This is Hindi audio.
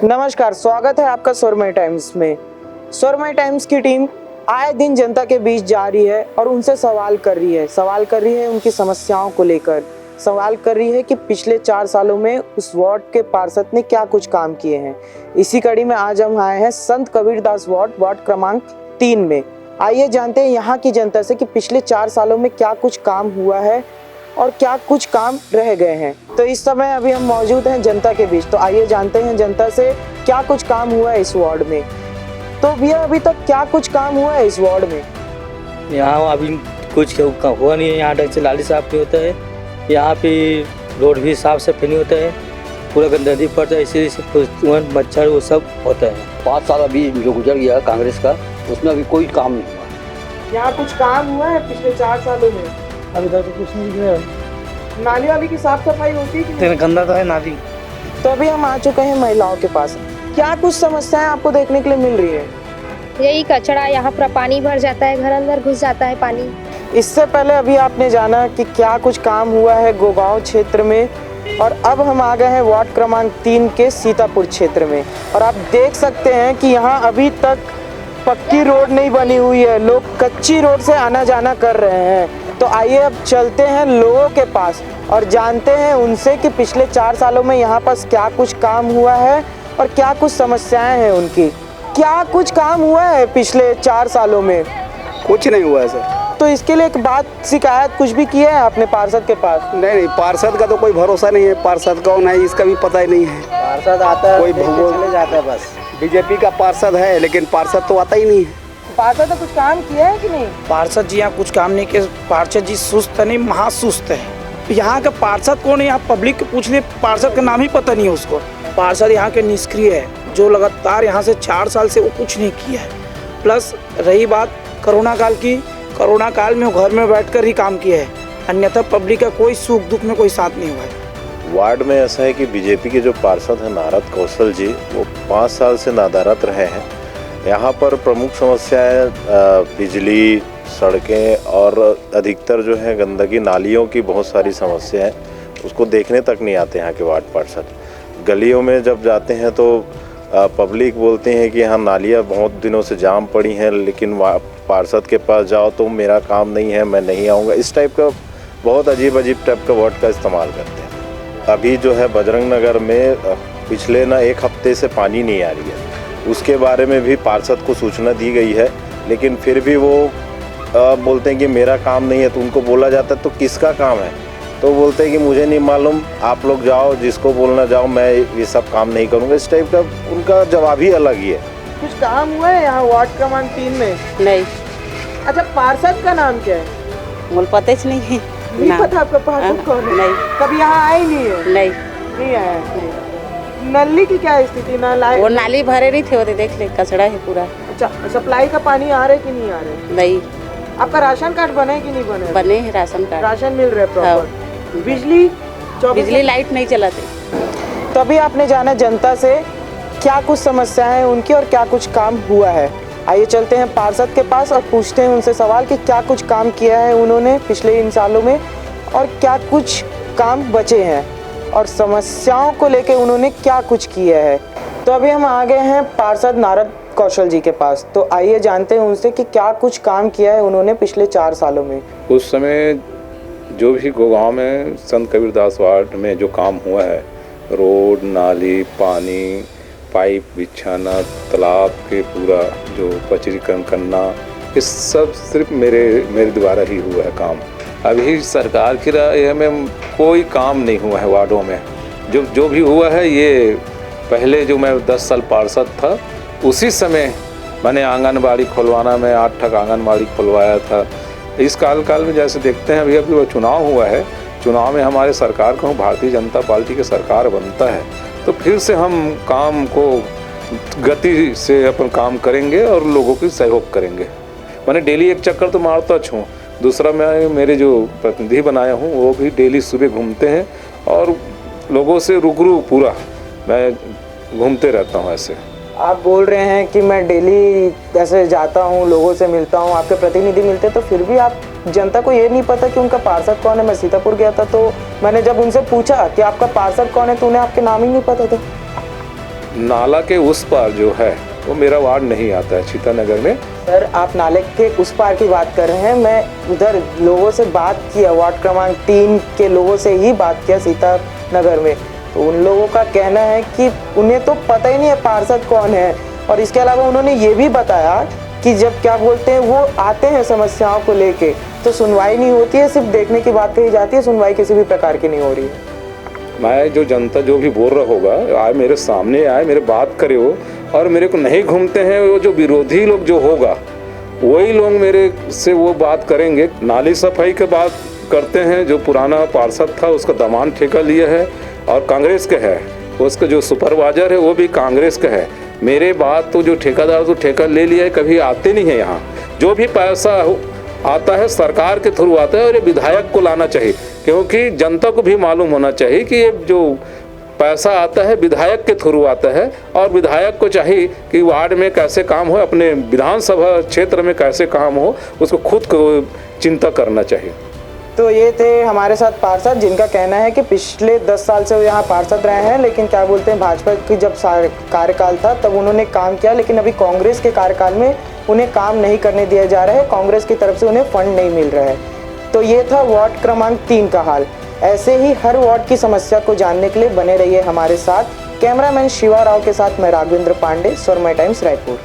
नमस्कार, स्वागत है आपका स्वरमय टाइम्स में। स्वरमय टाइम्स की टीम आए दिन जनता के बीच जा रही है और उनसे सवाल कर रही है उनकी समस्याओं को लेकर। सवाल कर रही है कि पिछले 4 सालों में उस वार्ड के पार्षद ने क्या कुछ काम किए हैं। इसी कड़ी में आज हम आए हैं संत कबीरदास वार्ड क्रमांक 3 में। आइए जानते हैं यहाँ की जनता से कि पिछले 4 सालों में क्या कुछ काम हुआ है और क्या कुछ काम रह गए हैं। तो इस समय अभी हम मौजूद हैं जनता के बीच, तो आइए जानते हैं जनता से क्या कुछ काम हुआ है इस वार्ड में। तो भैया अभी तक क्या कुछ काम हुआ है इस वार्ड में? यहाँ अभी कुछ हुआ नहीं है। यहाँ ढंग से नाली साफ नहीं होता है, यहाँ पे रोड भी साफ सफाई नहीं होता है, पूरा गंदगी पड़ता है, इसीलिए मच्छर वो सब होता है। 5 साल अभी जो गुजर गया कांग्रेस का, उसमें अभी कोई काम नहीं हुआ। यहाँ कुछ काम हुआ है पिछले 4 सालों में? अभी तक तो कुछ नहीं दिख रहा है। नाली वाली की साफ सफाई होती है कि नहीं? गंदा तो है नाली। तो अभी हम आ चुके हैं महिलाओं के पास। क्या कुछ समस्याएं आपको देखने के लिए मिल रही है? यही कचरा, यहाँ पर पानी भर जाता है, घर अंदर घुस जाता है पानी। इससे पहले अभी आपने जाना कि क्या कुछ काम हुआ है गोगांव क्षेत्र में, और अब हम आ गए हैं वार्ड क्रमांक 3 के सीतापुर क्षेत्र में। और आप देख सकते हैं कि यहाँ अभी तक पक्की रोड नहीं बनी हुई है, लोग कच्ची रोड से आना जाना कर रहे हैं। तो आइए अब चलते हैं लोगों के पास और जानते हैं उनसे कि पिछले 4 सालों में यहाँ पर क्या कुछ काम हुआ है और क्या कुछ समस्याएं हैं उनकी। क्या कुछ काम हुआ है पिछले 4 सालों में? कुछ नहीं हुआ है सर। तो इसके लिए एक बात शिकायत कुछ भी किया है आपने पार्षद के पास? नहीं, पार्षद का तो कोई भरोसा नहीं है। पार्षद कौन है इसका भी पता ही नहीं है। पार्षद आता है, कोई चले जाता है बस। बीजेपी का पार्षद है, लेकिन पार्षद तो आता ही नहीं है। पार्षद ने कुछ काम किया है कि नहीं? पार्षद जी यहाँ कुछ काम नहीं किया। पार्षद जी सुस्त नहीं, महासुस्त है। यहाँ का पार्षद कौन है? यहाँ पब्लिक के पूछ ले, पार्षद का नाम ही पता नहीं है उसको। पार्षद यहाँ के निष्क्रिय है, जो लगातार यहाँ से 4 साल से वो कुछ नहीं किया है। प्लस रही बात कोरोना काल की, कोरोना काल में वो घर में बैठकर ही काम किया है, अन्यथा पब्लिक का कोई सुख दुख में कोई साथ नहीं हुआ है। वार्ड में ऐसा है कि बीजेपी के जो पार्षद हैं नारद कौशल जी, वो 5 साल से नादारत रहे हैं। यहाँ पर प्रमुख समस्याएं बिजली, सड़कें और अधिकतर जो है गंदगी, नालियों की बहुत सारी समस्या है। उसको देखने तक नहीं आते यहाँ के वार्ड पार्षद। गलियों में जब जाते हैं तो पब्लिक बोलते हैं कि यहाँ नालियाँ बहुत दिनों से जाम पड़ी हैं, लेकिन पार्षद के पास जाओ तो मेरा काम नहीं है, मैं नहीं आऊँगा। इस टाइप का बहुत अजीब टाइप का वर्ड का इस्तेमाल करते हैं। अभी जो है बजरंग नगर में पिछले 1 हफ्ते से पानी नहीं आ रही है। उसके बारे में भी पार्षद को सूचना दी गई है, लेकिन फिर भी वो बोलते हैं कि मेरा काम नहीं है। तो उनको बोला जाता है तो किसका काम है? तो बोलते हैं कि मुझे नहीं मालूम, आप लोग जाओ, जिसको बोलना जाओ, मैं ये सब काम नहीं करूँगा। इस टाइप का उनका जवाब ही अलग ही है। कुछ काम हुआ है यहाँ वार्ड क्रमांक 3 में? नहीं। अच्छा, पार्षद का नाम क्या है? मुझे पता ही नहीं है। नहीं पता आपका पार्षद कौन है? नहीं। कभी यहाँ आए नहीं है? नहीं आया है। नली की क्या स्थिति? वो नाली भरे नहीं थे, वो देख ले कचड़ा है पूरा। अच्छा, सप्लाई का पानी आ रहा है कि नहीं आ रहा है? नहीं। आपका राशन कार्ड बना है कि नहीं बना है? बने हैं राशन कार्ड। राशन मिल रहा है प्रॉपर? बिजली लाइट नहीं चलाते। तभी आपने जाना जनता से क्या कुछ समस्याएं हैं उनकी और क्या कुछ काम हुआ है। आइए चलते हैं पार्षद के पास और पूछते हैं उनसे सवाल कि क्या कुछ काम किया है उन्होंने पिछले इन सालों में और क्या कुछ काम बचे हैं और समस्याओं को लेके उन्होंने क्या कुछ किया है। तो अभी हम आ गए हैं पार्षद नारद कौशल जी के पास। तो आइए जानते हैं उनसे कि क्या कुछ काम किया है उन्होंने पिछले 4 सालों में। उस समय जो भी गोगांव में संत कबीरदास वार्ड में जो काम हुआ है, रोड, नाली, पानी, पाइप बिछाना, तालाब के पूरा जो पचरीकरण करना, ये सब सिर्फ मेरे द्वारा ही हुआ है काम। अभी सरकार की राय में कोई काम नहीं हुआ है वार्डों में। जो भी हुआ है, ये पहले जो मैं 10 साल पार्षद था उसी समय मैंने आंगनबाड़ी खुलवाना में 8 ठक आंगनबाड़ी खुलवाया था। इस काल में जैसे देखते हैं अभी वो चुनाव हुआ है, चुनाव में हमारे सरकार को भारतीय जनता पार्टी की सरकार बनता है, तो फिर से हम काम को गति से अपन काम करेंगे और लोगों की सहयोग करेंगे। मैंने डेली एक चक्कर तो मारता हूँ। दूसरा, मैं मेरे जो प्रतिनिधि बनाया हूँ वो भी डेली सुबह घूमते हैं और लोगों से रूबरू पूरा मैं घूमते रहता हूँ। ऐसे आप बोल रहे हैं कि मैं डेली ऐसे जाता हूँ, लोगों से मिलता हूँ, आपके प्रतिनिधि मिलते हैं, तो फिर भी आप जनता को ये नहीं पता कि उनका पार्षद कौन है। मैं सीतापुर गया था तो मैंने जब उनसे पूछा कि आपका पार्षद कौन है तो उन्हें आपके नाम ही नहीं पता था। नाला के उस पार जो है वो मेरा वार्ड नहीं आता है सीतानगर में। सर आप नाले के उस पार की बात कर रहे हैं, मैं उधर लोगों से बात किया, वार्ड क्रमांक 3 के लोगों से ही बात किया सीतानगर में, तो उन लोगों का कहना है कि उन्हें तो पता ही नहीं है पार्षद कौन है। और इसके अलावा उन्होंने ये भी बताया कि जब क्या बोलते हैं वो आते हैं समस्याओं को लेके तो सुनवाई नहीं होती है, सिर्फ देखने की बात कही जाती है, सुनवाई किसी भी प्रकार की नहीं हो रही है। मैं जो जनता जो भी बोल रहा होगा आए मेरे सामने आए, मेरे बात करे वो, और मेरे को नहीं घूमते हैं वो जो विरोधी लोग जो होगा वही लोग मेरे से वो बात करेंगे। नाली सफाई के बात करते हैं, जो पुराना पार्षद था उसका दामान ठेका लिया है और कांग्रेस का है, उसका जो सुपरवाइजर है वो भी कांग्रेस का है। मेरे बात तो जो ठेकेदार तो ठेका ले लिया है, कभी आते नहीं है यहाँ। जो भी पैसा आता है सरकार के थ्रू आता है और ये विधायक को लाना चाहिए, क्योंकि जनता को भी मालूम होना चाहिए कि ये जो पैसा आता है विधायक के थ्रू आता है और विधायक को चाहिए कि वार्ड में कैसे काम हो, अपने विधानसभा क्षेत्र में कैसे काम हो, उसको खुद को चिंता करना चाहिए। तो ये थे हमारे साथ पार्षद जिनका कहना है कि पिछले 10 साल से वो यहाँ पार्षद रहे हैं, लेकिन क्या बोलते हैं भाजपा की जब कार्यकाल था तब उन्होंने काम किया, लेकिन अभी कांग्रेस के कार्यकाल में उन्हें काम नहीं करने दिया जा रहा है, कांग्रेस की तरफ से उन्हें फंड नहीं मिल रहा है। तो ये था वार्ड क्रमांक 3 का हाल। ऐसे ही हर वार्ड की समस्या को जानने के लिए बने रहिए हमारे साथ। कैमरामैन शिवा राव के साथ मैं राघवेंद्र पांडे, स्वरमय टाइम्स रायपुर।